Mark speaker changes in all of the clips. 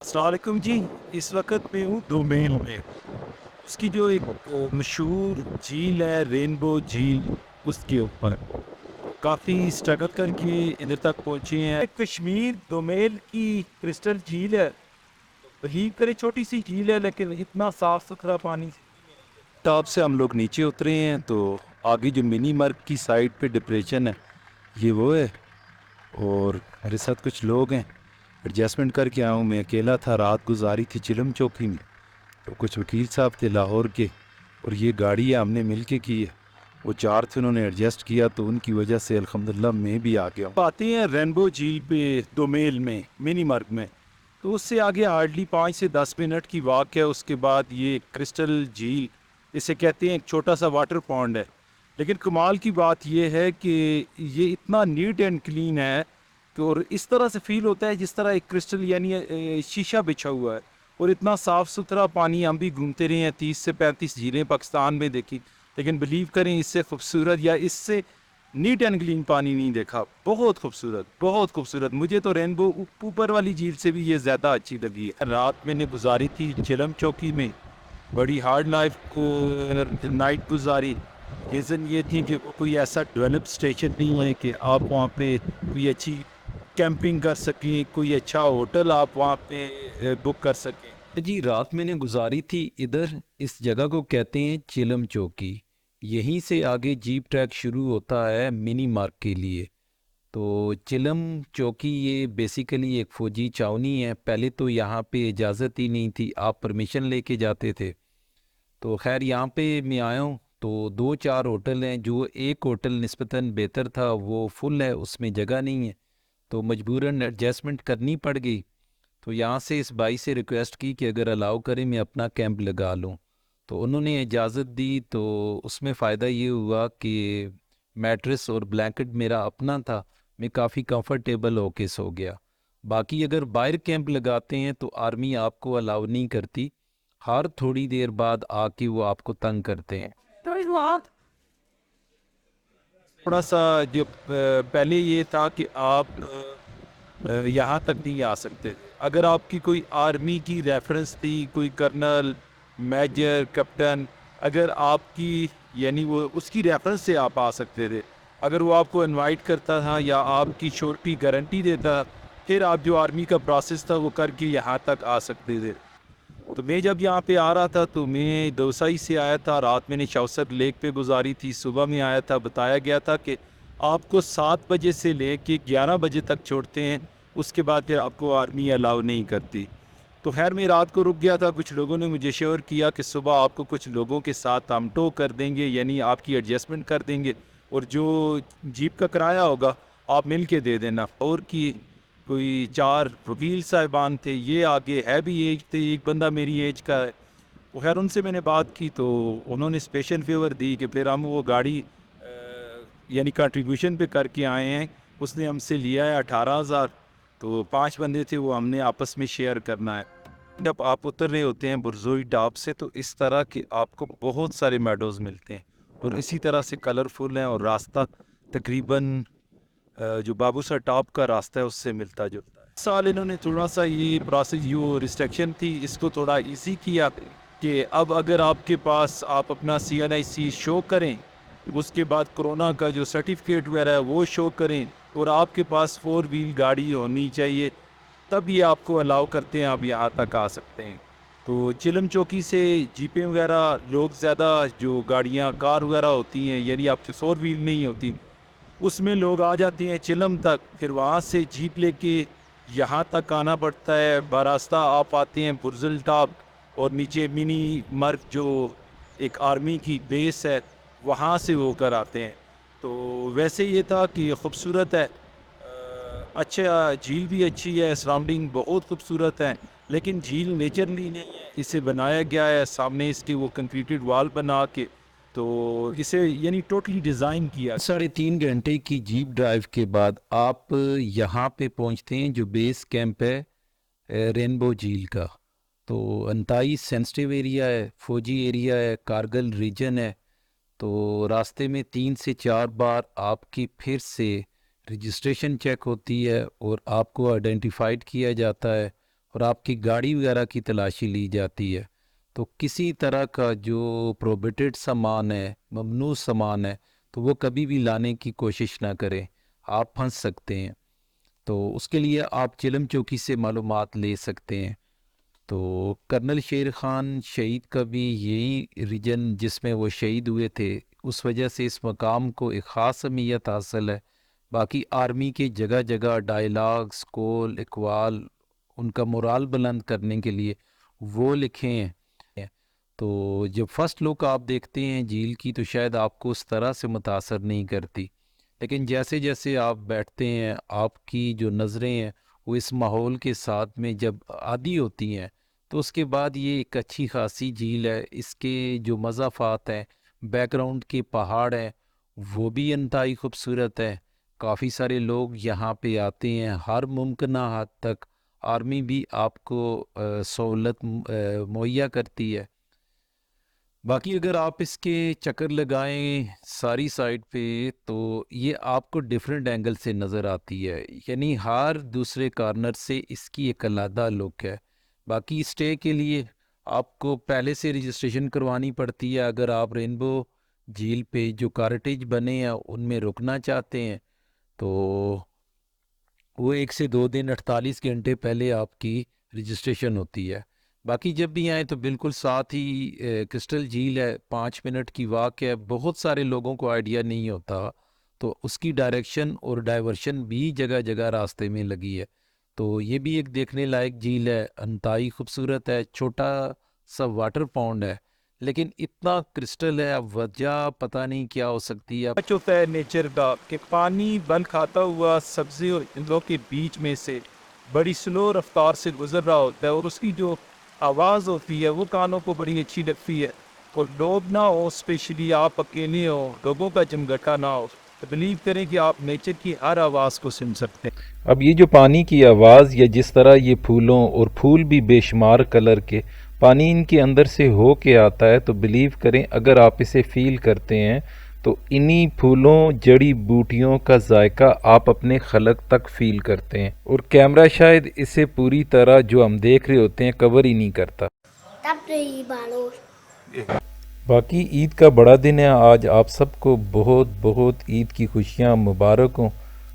Speaker 1: अस्सलाम वालेकुम जी। इस वक्त मैं हूँ डोमेन में। उसकी जो एक मशहूर झील है रेनबो झील, उसके ऊपर काफ़ी स्ट्रगल करके इधर तक पहुँचे हैं। कश्मीर डोमेन की क्रिस्टल झील है। बिलीव करें छोटी सी झील है लेकिन इतना साफ सुथरा पानी। टॉप से हम लोग नीचे उतरे हैं तो आगे जो मिनी मर्ग की साइड पे डिप्रेशन है, ये वो है। और मेरे साथ कुछ लोग हैं। एडजस्टमेंट करके आया हूँ। मैं अकेला था, रात गुजारी थी चिलम चौकी में। तो कुछ वकील साहब थे लाहौर के, और ये गाड़ी है हमने मिल के की है। वो चार थे, उन्होंने एडजस्ट किया तो उनकी वजह से अल्हम्दुलिल्लाह मैं भी आ गया हूँ। आते हैं रेनबो झील पे दोमेल में मिनी मर्ग में। तो उससे आगे हार्डली 5 से 10 मिनट की वॉक है। उसके बाद ये क्रिस्टल झील, इसे कहते हैं एक छोटा सा वाटर पॉन्ड है। लेकिन कमाल की बात यह है कि ये इतना नीट एंड क्लीन है कि और इस तरह से फील होता है जिस तरह एक क्रिस्टल यानी शीशा बिछा हुआ है। और इतना साफ़ सुथरा पानी। हम भी घूमते रहे हैं, 30 से 35 झीलें पाकिस्तान में देखी, लेकिन बिलीव करें इससे खूबसूरत या इससे नीट एंड क्लीन पानी नहीं देखा। बहुत खूबसूरत, बहुत खूबसूरत। मुझे तो रेनबो ऊपर वाली झील से भी ये ज़्यादा अच्छी लगी है। रात मैंने गुजारी थी चिलम चौकी में। बड़ी हार्ड लाइफ को नाइट गुजारी। रीज़न ये थी कि कोई ऐसा डेवलप स्टेशन नहीं है कि आप वहाँ पे कोई अच्छी कैंपिंग कर सकें, कोई अच्छा होटल आप वहाँ पे बुक कर सकें। जी रात मैंने गुजारी थी इधर। इस जगह को कहते हैं चिलम चौकी। यहीं से आगे जीप ट्रैक शुरू होता है मिनी मार्ग के लिए। तो चिलम चौकी ये बेसिकली एक फ़ौजी छावनी है। पहले तो यहाँ पे इजाज़त ही नहीं थी, आप परमिशन लेके जाते थे। तो खैर यहाँ पे मैं आया हूँ तो दो चार होटल हैं। जो एक होटल निस्बतन बेहतर था वो फुल है, उसमें जगह नहीं है। तो मजबूरन एडजस्टमेंट करनी पड़ गई। तो यहाँ से इस भाई से रिक्वेस्ट की कि अगर अलाउ करें मैं अपना कैंप लगा लूँ। तो उन्होंने इजाज़त दी। तो उसमें फ़ायदा ये हुआ कि मैट्रेस और ब्लैंकेट मेरा अपना था, मैं काफ़ी कंफर्टेबल होके सो गया। बाकी अगर बाहर कैंप लगाते हैं तो आर्मी आपको अलाउ नहीं करती, हर थोड़ी देर बाद आके वो आपको तंग करते हैं। तो इस बात थोड़ा सा जो पहले ये था कि आप यहाँ तक नहीं आ सकते। अगर आपकी कोई आर्मी की रेफरेंस थी, कोई कर्नल, मेजर, कैप्टन, अगर आपकी यानी वो उसकी रेफरेंस से आप आ सकते थे। अगर वो आपको इनवाइट करता था या आपकी श्योरिटी गारंटी देता, फिर आप जो आर्मी का प्रोसेस था वो करके यहाँ तक आ सकते थे। तो मैं जब यहाँ पे आ रहा था तो मैं दोसाई से आया था। रात मैंने शौसर लेक पे गुजारी थी। सुबह में आया था, बताया गया था कि आपको 7 बजे से लेके 11 बजे तक छोड़ते हैं, उसके बाद फिर आपको आर्मी अलाउ नहीं करती। तो खैर मैं रात को रुक गया था। कुछ लोगों ने मुझे श्योर किया कि सुबह आपको कुछ लोगों के साथ हम टो कर देंगे, यानी आपकी एडजस्टमेंट कर देंगे, और जो जीप का किराया होगा आप मिल के दे देना। और कि कोई चार वकील साहिबान थे, ये आगे है भी एज थे, एक बंदा मेरी एज का है। वो खैर उनसे मैंने बात की तो उन्होंने स्पेशल फेवर दी कि फिर हम वो गाड़ी यानी कंट्रीब्यूशन पे करके आए हैं। उसने हमसे लिया है 18,000। तो 5 बंदे थे, वो हमने आपस में शेयर करना है। जब आप उतर रहे होते हैं बुरजोई टॉप से तो इस तरह के आपको बहुत सारे मेडोज़ मिलते हैं, और इसी तरह से कलरफुल हैं। और रास्ता तकरीबन जो बाबूसर टॉप का रास्ता है उससे मिलता जुलता है। इस साल इन्होंने थोड़ा सा ये प्रोसेस जो रिस्ट्रिक्शन थी इसको थोड़ा इजी किया कि अब अगर आपके पास आप अपना CNIC शो करें, उसके बाद कोरोना का जो सर्टिफिकेट वगैरह है वो शो करें, और आपके पास 4 व्हील गाड़ी होनी चाहिए, तब ये आपको अलाउ करते हैं, आप यहाँ तक आ सकते हैं। तो चिलम चौकी से जीपें वगैरह लोग ज़्यादा, जो गाड़ियाँ कार वगैरह होती हैं यानी आपकी 4 व्हील नहीं होती, उसमें लोग आ जाते हैं चिलम तक। फिर वहाँ से जीप लेके यहाँ तक आना पड़ता है। बरास्ता आप आते हैं बुर्जुल टॉप, और नीचे मिनी मर्ग जो एक आर्मी की बेस है वहाँ से होकर आते हैं। तो वैसे ये था कि खूबसूरत है। अच्छा, झील भी अच्छी है, सराउंडिंग बहुत खूबसूरत है। लेकिन झील नेचरली नहीं है, इसे बनाया गया है सामने इसके वो कंक्रीटेड वॉल बना के। तो इसे यानी टोटली डिज़ाइन किया। 3.5 घंटे की जीप ड्राइव के बाद आप यहाँ पे पहुँचते हैं जो बेस कैंप है रेनबो झील का। तो अंताई सेंसिटिव एरिया है, फौजी एरिया है, कारगिल रीजन है। तो रास्ते में 3 से 4 बार आपकी फिर से रजिस्ट्रेशन चेक होती है और आपको आइडेंटिफाइड किया जाता है।
Speaker 2: और आपकी गाड़ी वगैरह की तलाशी ली जाती है, तो किसी तरह का जो प्रोहिबिटेड सामान है, ममनू सामान है, तो वो कभी भी लाने की कोशिश ना करें, आप फंस सकते हैं। तो उसके लिए आप चिलम चौकी से मालूमात ले सकते हैं। तो कर्नल शेर खान शहीद का भी यही रीजन जिसमें वो शहीद हुए थे, उस वजह से इस मकाम को एक ख़ास अहमियत हासिल है। बाकी आर्मी के जगह जगह डायलॉग्स, कोल, इकवाल, उनका मोराल बुलंद करने के लिए वो लिखे हैं। तो जब फर्स्ट लुक आप देखते हैं झील की तो शायद आपको उस तरह से मुतासर नहीं करती, लेकिन जैसे जैसे आप बैठते हैं आपकी जो नज़रें हैं वो इस माहौल के साथ में जब आदी होती हैं, तो उसके बाद ये एक अच्छी खासी झील है। इसके जो मज़ाफ़ात हैं, बैकग्राउंड के पहाड़ हैं, वो भी इंतहाई खूबसूरत है। काफ़ी सारे लोग यहाँ पे आते हैं, हर मुमकिन हद तक आर्मी भी आपको सहूलत मुहैया करती है। बाकी अगर आप इसके चक्कर लगाएं सारी साइड पे तो ये आपको डिफरेंट एंगल से नज़र आती है, यानी हर दूसरे कॉर्नर से इसकी एक अलग लुक है। बाकी स्टे के लिए आपको पहले से रजिस्ट्रेशन करवानी पड़ती है। अगर आप रेनबो झील पे जो कॉटेज बने हैं उनमें रुकना चाहते हैं तो वो 1 से 2 दिन 48 घंटे पहले आपकी रजिस्ट्रेशन होती है। बाकी जब भी आए तो बिल्कुल साथ ही क्रिस्टल झील है, 5 मिनट की वॉक है। बहुत सारे लोगों को आइडिया नहीं होता, तो उसकी डायरेक्शन और डाइवर्शन भी जगह जगह रास्ते में लगी है। तो ये भी एक देखने लायक झील है, इंतहाई खूबसूरत है। छोटा सा वाटर पॉन्ड है लेकिन इतना क्रिस्टल है, अब वजह पता नहीं क्या हो सकती है।
Speaker 1: सच होता है नेचर का कि पानी बल खाता हुआ सब्जी और इंद्रों के बीच में से बड़ी स्लो रफ्तार से गुजर रहा होता है, और उसकी जो आवाज़ होती है वो कानों को बड़ी अच्छी लगती है। और लोग ना हो, स्पेशली आप अकेले हो, लोगों का जमघटा ना हो, तो बिलीव करें कि आप नेचर की हर आवाज़ को सुन सकते हैं।
Speaker 3: अब ये जो पानी की आवाज़ या जिस तरह ये फूलों और फूल भी बेशुमार कलर के पानी इनके अंदर से हो के आता है, तो बिलीव करें अगर आप इसे फील करते हैं तो इन्हीं फूलों जड़ी बूटियों का जायका आप अपने खलक तक फील करते हैं, और कैमरा शायद इसे पूरी तरह जो हम देख रहे होते हैं कवर ही नहीं करता।
Speaker 4: तब रही बालो
Speaker 3: बाकी ईद का बड़ा दिन है आज, आप सबको बहुत बहुत ईद की खुशियाँ मुबारक हों।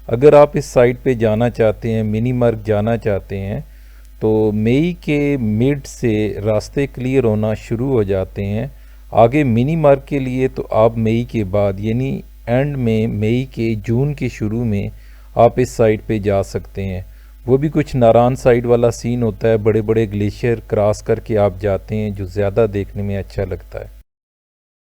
Speaker 3: अगर आप इस साइट पे जाना चाहते हैं, मिनी मर्ग जाना चाहते हैं, तो मई के मिड से रास्ते क्लियर होना शुरू हो जाते हैं। आगे मिनी मर्ग के लिए तो आप मई के बाद यानी एंड में मई के जून के शुरू में आप इस साइट पे जा सकते हैं। वो भी कुछ नारान साइड वाला सीन होता है, बड़े बड़े ग्लेशियर क्रॉस करके आप जाते हैं जो ज़्यादा देखने में अच्छा लगता है।